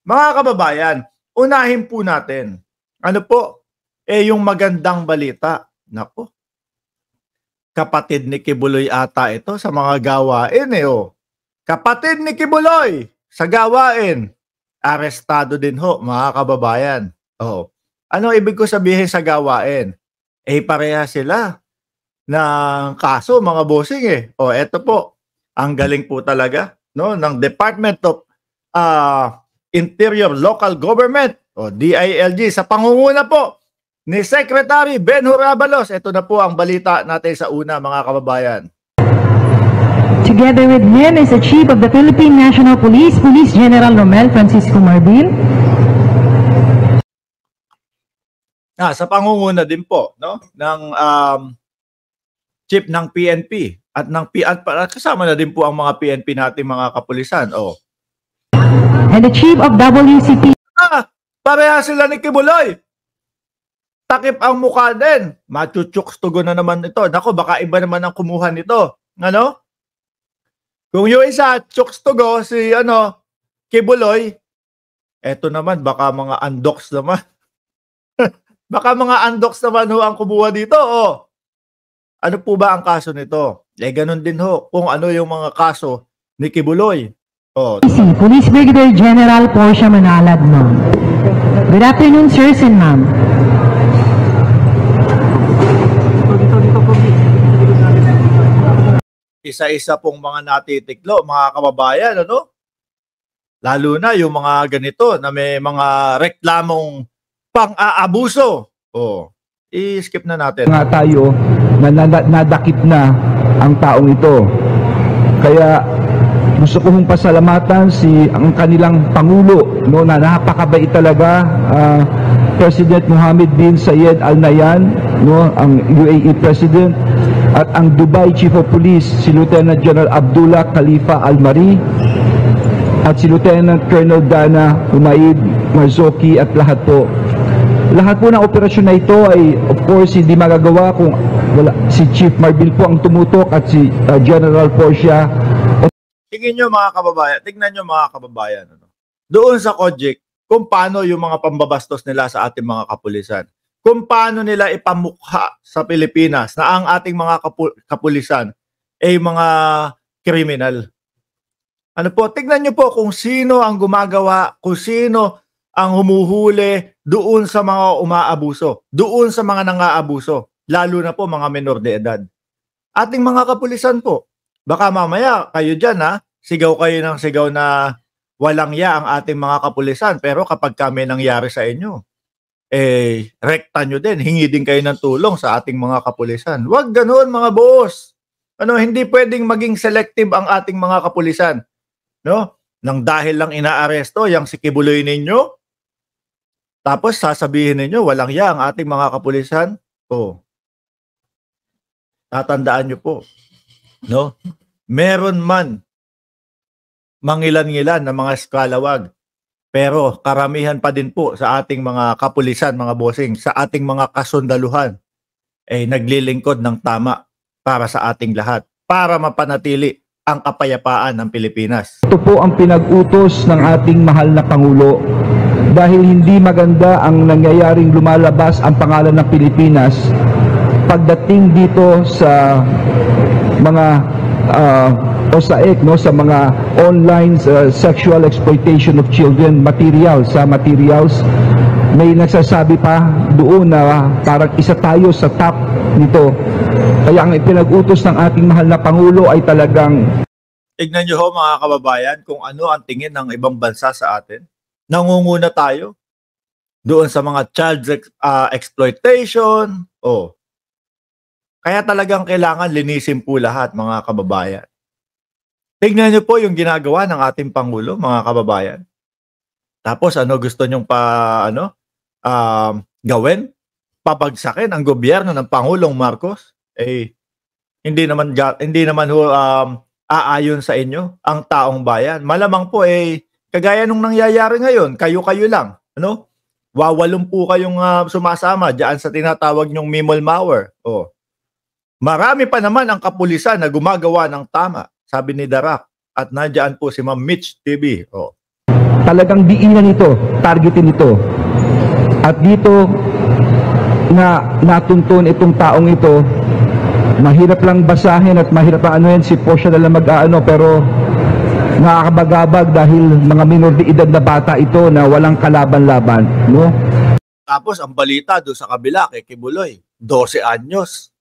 Mga kababayan, unahin po natin. Ano po? Yung magandang balita. Nako, kapatid ni Kibuloy ata ito sa mga gawain Kapatid ni Kibuloy sa gawain. Arestado din ho, mga kababayan. Ano ibig ko sabihin sa gawain? Pareha sila ng kaso, mga bossing eto po. Ang galing po talaga, no, ng Department of Interior Local Government o DILG sa pangunguna po ni Secretary Ben Horabalos. Ito na po ang balita natin sa una, mga kababayan. Together with him is the Chief of the Philippine National Police, Police General Romel Francisco Marbil. Sa pangunguna din po, no, ng Chief ng PNP at ng kasama na din po ang mga PNP natin, mga kapulisan. And the Chief of WCP. Pareha sila ni Kibuloy. Takip ang mukha din. Machuchukstugo na naman ito. Nako, baka iba naman ang kumuha nito. Ano? Kung yung isa, chukstugo, si Kibuloy, eto naman, baka mga undocs naman. Baka mga undocs naman ho ang kumuha dito. Ano po ba ang kaso nito? Ganun din ho kung ano yung mga kaso ni Kibuloy. Police Brigadier General Portia Manalad, ma'am. Good afternoon, sirs and ma'am. Isa-isa pong mga natitiklo, mga kababayan, Lalo na yung mga ganito na may mga reklamong pang-aabuso. I-skip na natin. Nga tayo na nadakip na ang taong ito. Kaya gusto ko hong pasalamatan ang kanilang Pangulo, no, na napakabait talaga, President Mohammed bin Zayed Al Nahyan, no, ang UAE President, at ang Dubai Chief of Police, si Lieutenant General Abdullah Khalifa Al Mari, at si Lieutenant Colonel Dana Humaid Marzoki, at lahat po. Lahat po ng operasyon na ito ay, of course, hindi magagawa kung si Chief Marbil po ang tumutok at si General Portia. Tingnan nyo, mga kababayan. Tingnan nyo, mga kababayan. Doon sa Kojik, kung paano yung mga pambabastos nila sa ating mga kapulisan. Kung paano nila ipamukha sa Pilipinas na ang ating mga kapulisan ay mga kriminal. Ano po? Tingnan nyo po kung sino ang gumagawa, kung sino ang humuhuli doon sa mga umaabuso, doon sa mga nangaabuso, lalo na po mga menor de edad. Ating mga kapulisan po, baka mamaya kayo dyan sigaw kayo ng sigaw na walang ya ang ating mga kapulisan, pero kapag kami nangyari sa inyo, rekta nyo din, hingi din kayo ng tulong sa ating mga kapulisan. Huwag ganoon, mga boss. Hindi pwedeng maging selective ang ating mga kapulisan. No? Nang dahil lang inaaresto yang si Kibuloy ninyo, tapos sasabihin ninyo, walang ya ang ating mga kapulisan. Tatandaan nyo po, no? Meron man mangilan-ngilan na mga eskalawag, pero karamihan pa din po sa ating mga kapulisan, mga bossing, sa ating mga kasundaluhan, naglilingkod ng tama para sa ating lahat, para mapanatili ang kapayapaan ng Pilipinas. Ito po ang pinag-utos ng ating mahal na Pangulo. Dahil hindi maganda ang nangyayaring lumalabas ang pangalan ng Pilipinas pagdating dito sa mga OSAEC, no, sa mga online sexual exploitation of children materials, may nagsasabi pa doon na parang isa tayo sa top nito. Kaya ang pinag-utos ng ating mahal na Pangulo ay talagang... Tignan nyo ho, mga kababayan, kung ano ang tingin ng ibang bansa sa atin. Nangunguna tayo doon sa mga child exploitation. Kaya talagang kailangan linisin po lahat, mga kababayan. Tignan nyo po yung ginagawa ng ating Pangulo, mga kababayan. Tapos gusto nyong gawin? Pabagsakin ang gobyerno ng Pangulong Marcos? Hindi naman aayon sa inyo ang taong bayan. Malamang po kagaya nung nangyayari ngayon, kayo-kayo lang, Wawalong po kayong sumasama diyan sa tinatawag nyong Mimol-Mower. Marami pa naman ang kapulisan na gumagawa ng tama, sabi ni Darak. At nandiyan po si Ma'am Mitch TV. talagang diinan ito, targetin ito. At dito na natuntun itong taong ito, mahirap lang basahin at mahirap ang ano yan, si Portia na lang mag-aano, pero nakakabagabag dahil mga minor de edad na bata ito na walang kalaban-laban, no? Tapos ang balita doon sa kabila kay Kibuloy, 12 anyos.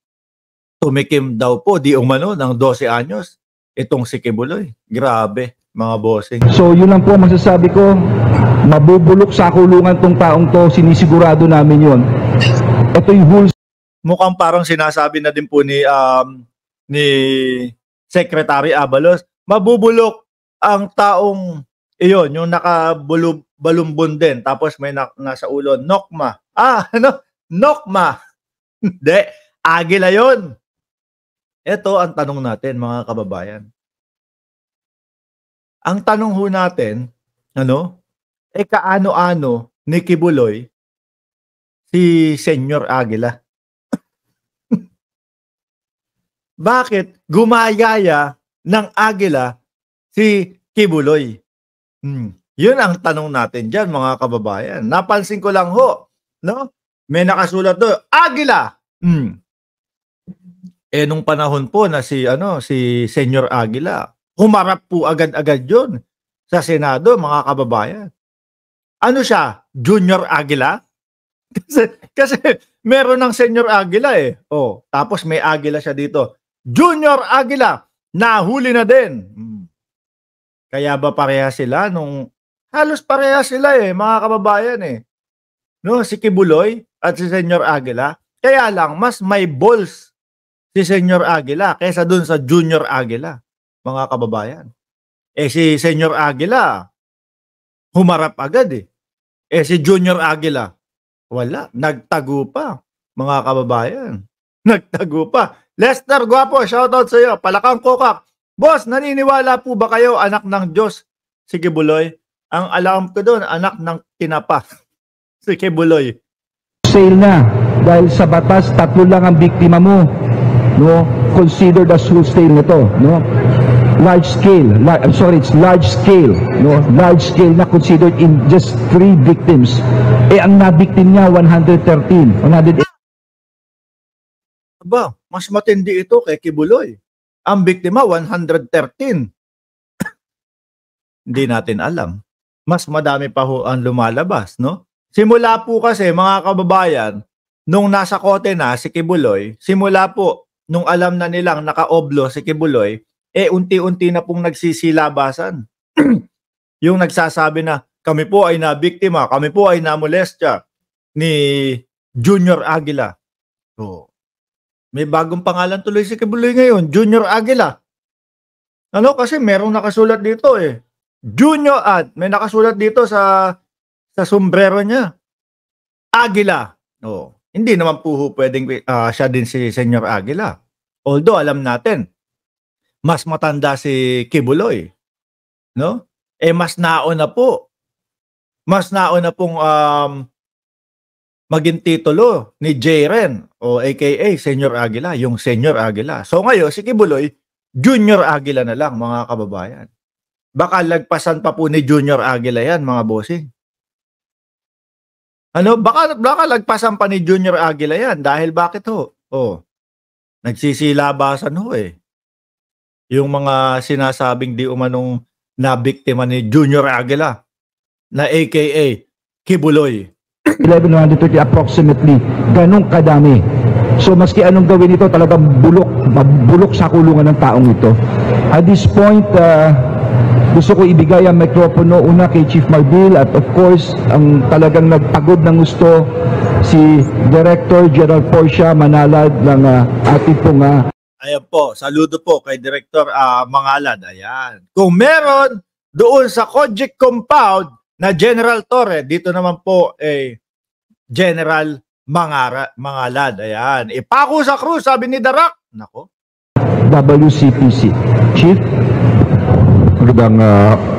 Tumikim daw po, di umano, ng 12 anyos. Itong si Kibuloy. Grabe, mga bossing. So yun lang po masasabi ko, mabubulok sa kulungan tong taong to, sinisigurado namin yun. Ito yung rules. Mukhang parang sinasabi na din po ni Secretary Abalos, mabubulok ang taong iyon, yung nakabalumbon din. Tapos may nasa ulo, Nokma. Nokma. Hindi, Agila yun. Ito ang tanong natin, mga kababayan. Ang tanong ho natin, kaano-ano ni Kibuloy si Senyor Aguila? Bakit gumayaya ng Aguila si Kibuloy? Yun ang tanong natin dyan, mga kababayan. Napansin ko lang ho, no? May nakasulat doon, Aguila! Nung panahon po na si Senyor Aguila, humarap po agad-agad yun sa Senado, mga kababayan. Ano siya? Junior Aguila? Kasi meron ng Senyor Aguila eh. Tapos may Aguila siya dito. Junior Aguila, nahuli na din. Kaya ba pareha sila halos pareha sila eh, mga kababayan eh. No, si Kibuloy at si Senyor Aguila. Kaya lang, mas may balls si Senyor Aguila kaysa dun sa Junior Aguila, mga kababayan. Si Senyor Aguila, humarap agad eh. Si Junior Aguila, wala. Nagtago pa, mga kababayan. Nagtago pa. Lester Guapo, shoutout sa iyo. Palakang Kokak. Boss, naniniwala po ba kayo anak ng Diyos si Kibuloy? Ang alam ko doon, anak ng tinapa si Kibuloy. Sale na dahil sa batas 3 lang ang biktima mo, no? Considered as full sale nito, no? Large scale, it's large scale, no? Large scale na considered in just 3 victims. Ang nabiktim niya 113. Aba, mas matindi ito kay Kibuloy. Ang biktima 113. Hindi natin alam. Mas madami pa ho ang lumalabas, no? Simula po kasi, mga kababayan, nung nasa kote na si Kibuloy, simula po nung alam na nilang naka-oblo si Kibuloy, unti-unti na pong nagsisilabasan. Yung nagsasabi na, kami po ay nabiktima, kami po ay namolestya ni Junior Aguila. May bagong pangalan tuloy si Kibuloy ngayon, Junior Aguila. Kasi merong nakasulat dito eh. Junior may nakasulat dito sa sombrero niya. Aguila. Hindi naman po pwedeng siya din si Senyor Aguila. Although alam natin, mas matanda si Kibuloy. No? Mas nauna po. Mas nauna pong maging titulo ni Jaren aka Senyor Aguila, yung Senyor Aguila. So ngayon, si Kibuloy, Junior Aguila na lang, mga kababayan. Baka lagpasan pa po ni Junior Aguila yan, mga bossing. Baka lagpasan pa ni Junior Aguila yan. Dahil bakit ho? Nagsisilabasan ho eh. Yung mga sinasabing di umanong nabiktima ni Junior Aguila na aka Kibuloy. 1130 approximately. Ganong kadami. So maski anong gawin ito, talagang bulok sa kulungan ng taong ito. At this point, gusto ko ibigay ang mikropono una kay Chief Marbil at of course, ang talagang nagpagod ng gusto si Director General Portia Manalad ng ating pong... Ayan po, saludo po kay Director Mangalad. Ayan. Kung meron doon sa Kojik Compound na General Torre, dito naman po General Mangalad. Ayan. Ipako sa krus, sabi ni Darak. Nako. WCPC. Chief? Magandang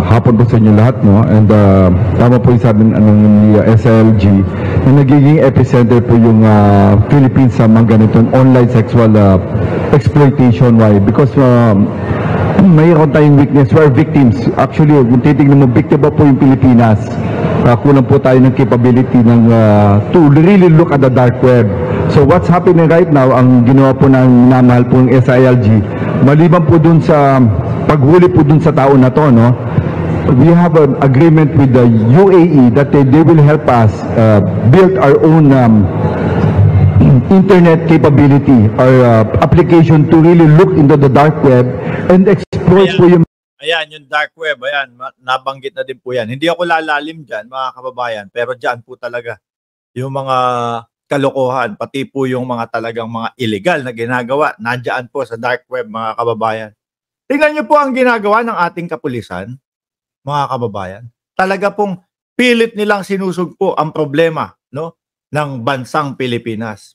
hapon po sa inyo lahat, no? And tama po yung sabi ng SLG na nagiging epicenter po yung Philippines sa mga ganitong online sexual exploitation. Why? Because mayroon tayong weakness. We are victims. Actually, kung titignan mo, biktima po yung Pilipinas. Kulang po tayo ng capability to really look at the dark web. So what's happening right now, ang ginawa po ng minamahal po ng SILG, maliban po dun sa paghuli po dun sa tao na to, no? We have an agreement with the UAE that they will help us build our own internet capability or application to really look into the dark web and explore po yung... Ayan, yung dark web, ayan, nabanggit na din po yan. Hindi ako lalalim dyan, mga kababayan, pero dyan po talaga yung mga kalokohan, pati po yung mga talagang mga illegal na ginagawa, nandyan po sa dark web, mga kababayan. Tingnan niyo po ang ginagawa ng ating kapulisan, mga kababayan. Talaga pong pilit nilang sinusugpo ang problema, no, ng bansang Pilipinas.